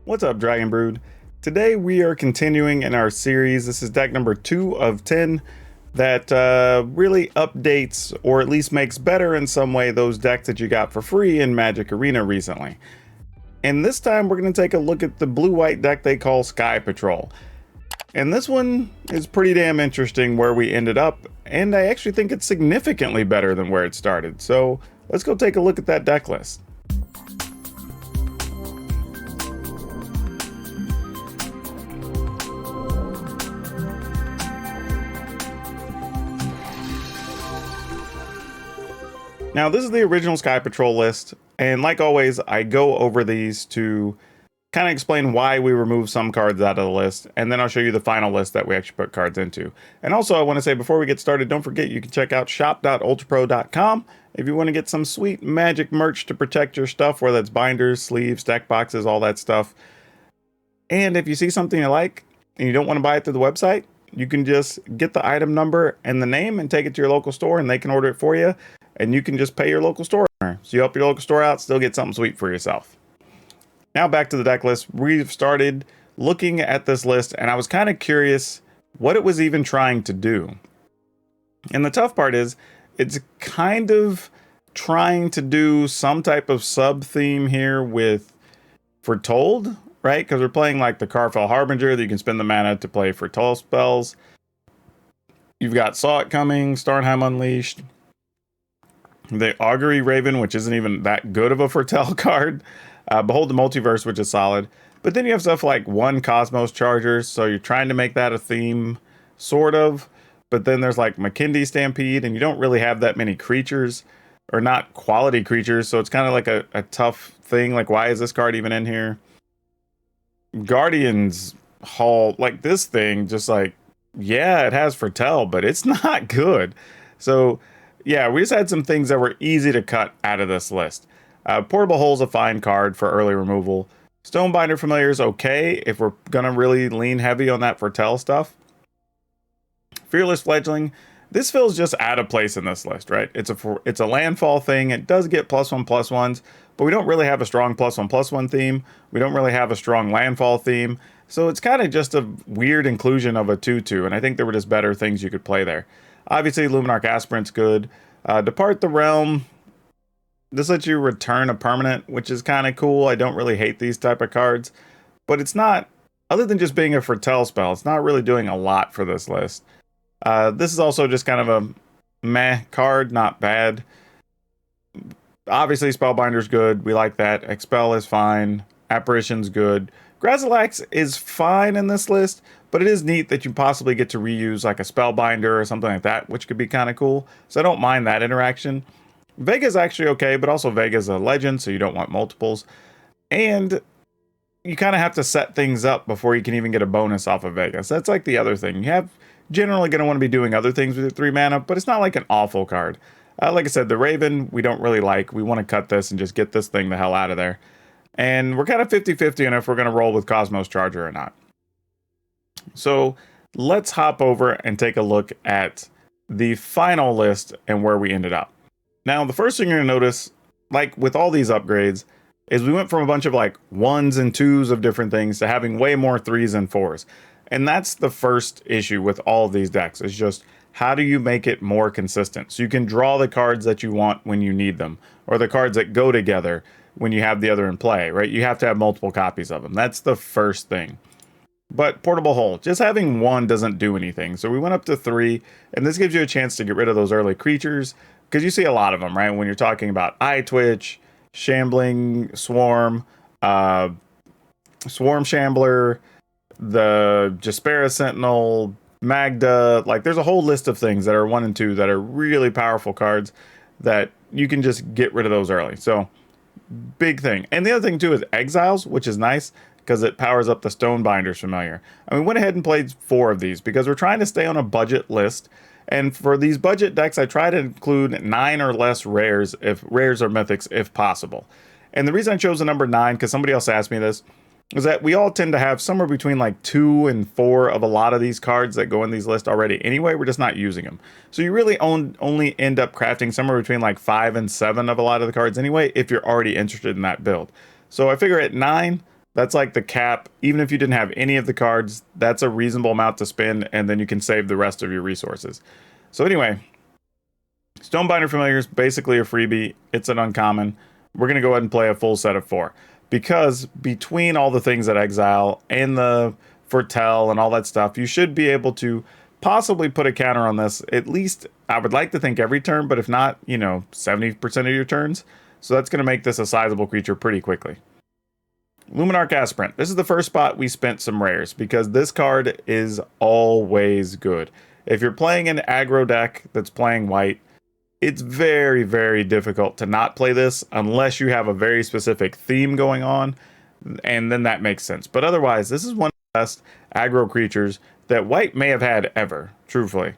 What's up, Dragon Brood? Today we are continuing in our series. This is deck number 2 of 10 that really updates, or at least makes better in some way, those decks that you got for free in Magic Arena recently. And this time we're going to take a look at the blue-white deck they call Sky Patrol. And this one is pretty damn interesting where we ended up, and I actually think it's significantly better than where it started. So let's go take a look at that deck list. Now, this is the original Sky Patrol list, and like always, I go over these to kind of explain why we remove some cards out of the list, and then I'll show you the final list that we actually put cards into. And also, I want to say before we get started, don't forget you can check out shop.ultrapro.com if you want to get some sweet Magic merch to protect your stuff, whether that's binders, sleeves, deck boxes, all that stuff. And if you see something you like and you don't want to buy it through the website, you can just get the item number and the name and take it to your local store, and they can order it for you. And you can just pay your local store. So you help your local store out, still get something sweet for yourself. Now back to the deck list. We've started looking at this list, and I was kind of curious what it was even trying to do. And the tough part is, it's kind of trying to do some type of sub-theme here with Foretold, right? Because we're playing like the Karfell Harbinger that you can spend the mana to play Foretold spells. You've got Saw It Coming, Starnheim Unleashed, the Augury Raven, which isn't even that good of a foretell card. Behold the Multiverse, which is solid. But then you have stuff like one Cosmos Chargers, so you're trying to make that a theme, sort of. But then there's like McKindy Stampede, and you don't really have that many creatures, or not quality creatures, so it's kind of like a tough thing. Like, why is this card even in here? Guardians Hall, like this thing, just like, yeah, it has foretell, but it's not good. So yeah, we just had some things that were easy to cut out of this list. Portable Hull's a fine card for early removal. Stonebinder Familiar is okay if we're going to really lean heavy on that foretell stuff. Fearless Fledgling, this feels just out of place in this list, right? It's a landfall thing. It does get +1/+1s, but we don't really have a strong +1/+1 theme. We don't really have a strong landfall theme. So it's kind of just a weird inclusion of a 2/2, and I think there were just better things you could play there. Obviously, Luminarch Aspirant's good. Depart the Realm. This lets you return a permanent, which is kind of cool. I don't really hate these type of cards. But it's not, other than just being a foretell spell, it's not really doing a lot for this list. This is also just kind of a meh card, not bad. Obviously, Spellbinder's good. We like that. Expel is fine. Apparition's good. Grazilax is fine in this list, but it is neat that you possibly get to reuse like a Spellbinder or something like that, which could be kind of cool. So I don't mind that interaction. Vega's actually okay, but also Vega's a legend, so you don't want multiples. And you kind of have to set things up before you can even get a bonus off of Vega. So that's like the other thing. You have generally going to want to be doing other things with your 3 mana, but it's not like an awful card. Like I said, the Raven, we don't really like. We want to cut this and just get this thing the hell out of there. And we're kind of 50-50 on if we're going to roll with Cosmos Charger or not. So let's hop over and take a look at the final list and where we ended up. Now, the first thing you're going to notice, like with all these upgrades, is we went from a bunch of like 1s and 2s of different things to having way more 3s and 4s. And that's the first issue with all of these decks, is just how do you make it more consistent? So you can draw the cards that you want when you need them, or the cards that go together when you have the other in play, right? You have to have multiple copies of them. That's the first thing. But Portable Hull, just having 1 doesn't do anything. So we went up to 3, and this gives you a chance to get rid of those early creatures, because you see a lot of them, right? When you're talking about Eye Twitch, Shambling Swarm, Swarm Shambler, the Jaspera Sentinel, Magda, like there's a whole list of things that are 1 and 2 that are really powerful cards that you can just get rid of those early. So big thing. And the other thing too is Exiles, which is nice because it powers up the Stonebinder's Familiar. And we went ahead and played 4 of these because we're trying to stay on a budget list. And for these budget decks, I try to include 9 or less rares, if rares or mythics, if possible. And the reason I chose the number 9, because somebody else asked me this, is that we all tend to have somewhere between like 2 and 4 of a lot of these cards that go in these lists already anyway. We're just not using them. So you really only end up crafting somewhere between like 5 and 7 of a lot of the cards anyway, if you're already interested in that build. So I figure at 9, That's like the cap. Even if you didn't have any of the cards, that's a reasonable amount to spend, and then you can save the rest of your resources. So anyway, Stonebinder Familiar is basically a freebie. It's an uncommon. We're going to go ahead and play a full set of 4. Because between all the things that exile and the foretell and all that stuff, you should be able to possibly put a counter on this. At least, I would like to think every turn, but if not, 70% of your turns. So that's going to make this a sizable creature pretty quickly. Luminar Casprint. This is the first spot we spent some rares, because this card is always good. If you're playing an aggro deck that's playing white, it's very, very difficult to not play this unless you have a very specific theme going on, and then that makes sense. But otherwise, this is one of the best aggro creatures that white may have had ever, truthfully.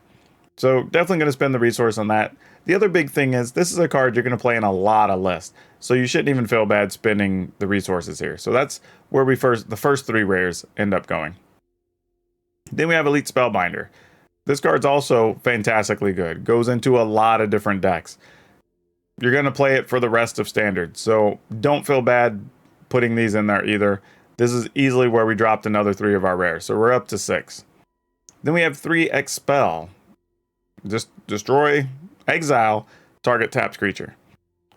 So definitely going to spend the resource on that. The other big thing is this is a card you're going to play in a lot of lists, so you shouldn't even feel bad spending the resources here. So that's where the first 3 rares end up going. Then we have Elite Spellbinder. This card's also fantastically good. Goes into a lot of different decks. You're going to play it for the rest of Standard, so don't feel bad putting these in there either. This is easily where we dropped another 3 of our rares, so we're up to 6. Then we have 3 Expel. Just destroy, exile, target tapped creature.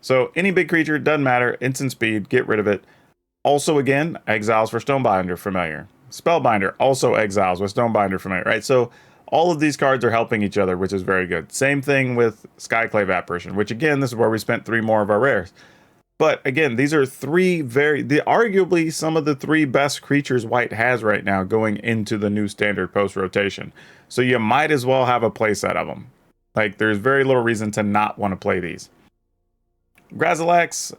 So any big creature, doesn't matter, instant speed, get rid of it. Also again, exiles for Stonebinder Familiar. Spellbinder also exiles with Stonebinder Familiar, right? So all of these cards are helping each other, which is very good. Same thing with Skyclave Apparition, which again, this is where we spent 3 more of our rares. But again, these are arguably some of the 3 best creatures white has right now going into the new Standard post-rotation. So you might as well have a playset of them. Like, there's very little reason to not want to play these. Grazilax,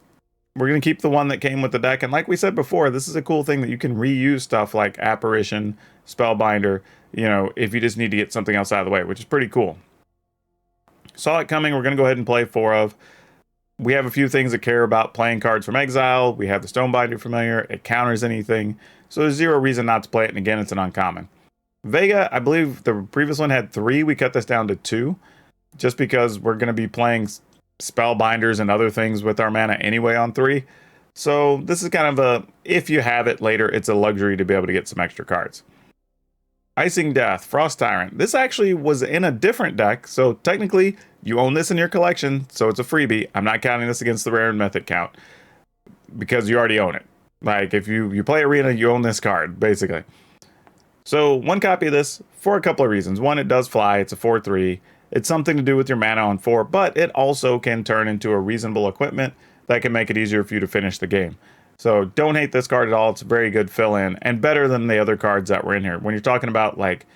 we're going to keep the one that came with the deck. And like we said before, this is a cool thing that you can reuse stuff like Apparition, Spellbinder, if you just need to get something else out of the way, which is pretty cool. Saw it coming, we're going to go ahead and play 4 of. We have a few things that care about playing cards from exile. We have the Stonebinder Familiar. It counters anything. So there's 0 reason not to play it. And again, it's an uncommon. Vega, I believe the previous one had 3. We cut this down to 2. Just because we're going to be playing Spellbinders and other things with our mana anyway on 3. So this is kind of a, if you have it later, it's a luxury to be able to get some extra cards. Icing Death, Frost Tyrant. This actually was in a different deck, so technically you own this in your collection, so it's a freebie. I'm not counting this against the rare and mythic count because you already own it. Like, if you play Arena, you own this card, basically. So 1 copy of this for a couple of reasons. 1, it does fly. It's a 4/3. It's something to do with your mana on 4, but it also can turn into a reasonable equipment that can make it easier for you to finish the game. So don't hate this card at all. It's a very good fill-in and better than the other cards that were in here. When you're talking about like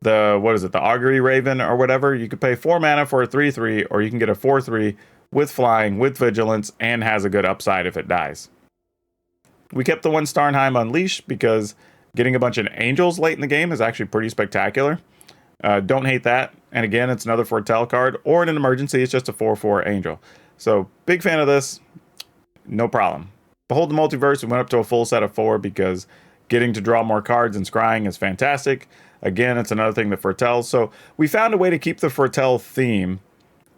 the Augury Raven or whatever, you could pay 4 mana for a 3/3, or you can get a 4/3 with flying, with vigilance, and has a good upside if it dies. We kept the 1 Starnheim Unleashed because getting a bunch of angels late in the game is actually pretty spectacular. Don't hate that. And again, it's another foretell card, or in an emergency, it's just a 4/4 angel. So big fan of this. No problem. Behold the Multiverse, we went up to a full set of 4 because getting to draw more cards and scrying is fantastic. Again, it's another thing that foretells. So we found a way to keep the foretell theme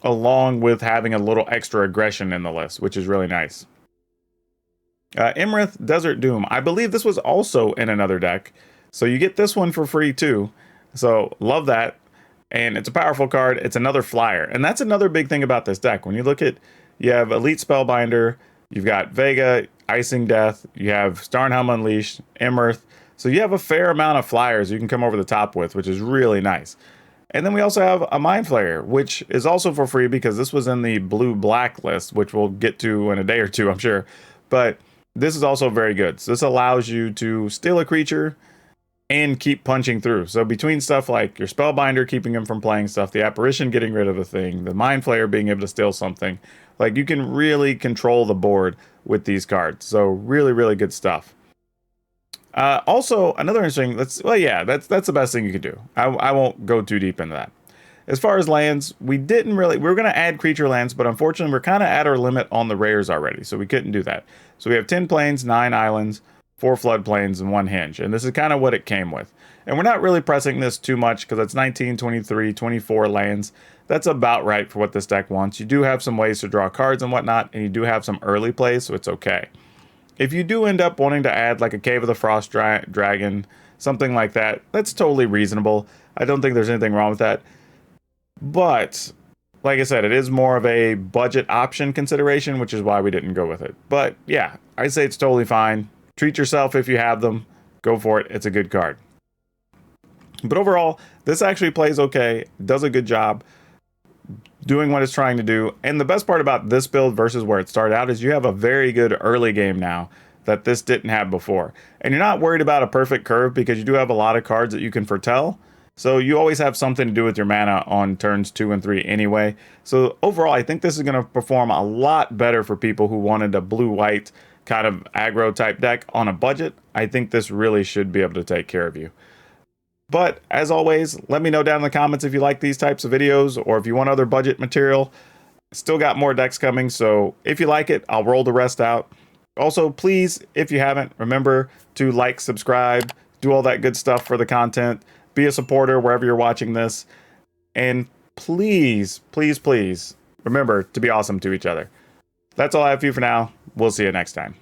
along with having a little extra aggression in the list, which is really nice. Imrith Desert Doom. I believe this was also in another deck. So you get this one for free too. So love that. And it's a powerful card. It's another flyer. And that's another big thing about this deck. When you look at, you have Elite Spellbinder, you've got Vega, Icing Death, you have Starnhelm Unleashed, Imrith. So you have a fair amount of flyers you can come over the top with, which is really nice. And then we also have a Mind Flayer, which is also for free because this was in the blue-black list, which we'll get to in a day or two, I'm sure. But this is also very good. So this allows you to steal a creature and keep punching through. So between stuff like your Spellbinder keeping him from playing stuff, the Apparition getting rid of a thing, the Mind Flayer being able to steal something, like you can really control the board with these cards. So really, really good stuff. Also, another interesting, that's the best thing you could do. I won't go too deep into that. As far as lands, we were going to add creature lands, but unfortunately we're kind of at our limit on the rares already, so we couldn't do that. So we have 10 plains, 9 islands, 4 floodplains, and 1 hinge, and this is kind of what it came with. And we're not really pressing this too much because it's 19, 23, 24 lands. That's about right for what this deck wants. You do have some ways to draw cards and whatnot, and you do have some early plays, so it's okay. if you do end up wanting to add like a Cave of the Frost Dragon, something like that, that's totally reasonable. I don't think there's anything wrong with that. But like I said, it is more of a budget option consideration, which is why we didn't go with it. But yeah, I say it's totally fine. Treat yourself if you have them. Go for it. It's a good card. But overall, this actually plays okay, does a good job doing what it's trying to do. And the best part about this build versus where it started out is you have a very good early game now that this didn't have before. And you're not worried about a perfect curve because you do have a lot of cards that you can foretell. So you always have something to do with your mana on turns 2 and 3 anyway. So overall, I think this is going to perform a lot better for people who wanted a blue-white kind of aggro type deck on a budget. I think this really should be able to take care of you. But as always, let me know down in the comments if you like these types of videos or if you want other budget material. Still got more decks coming, so if you like it, I'll roll the rest out. Also, please, if you haven't, remember to like, subscribe, do all that good stuff for the content. Be a supporter wherever you're watching this. And please, please, please, remember to be awesome to each other. That's all I have for you for now. We'll see you next time.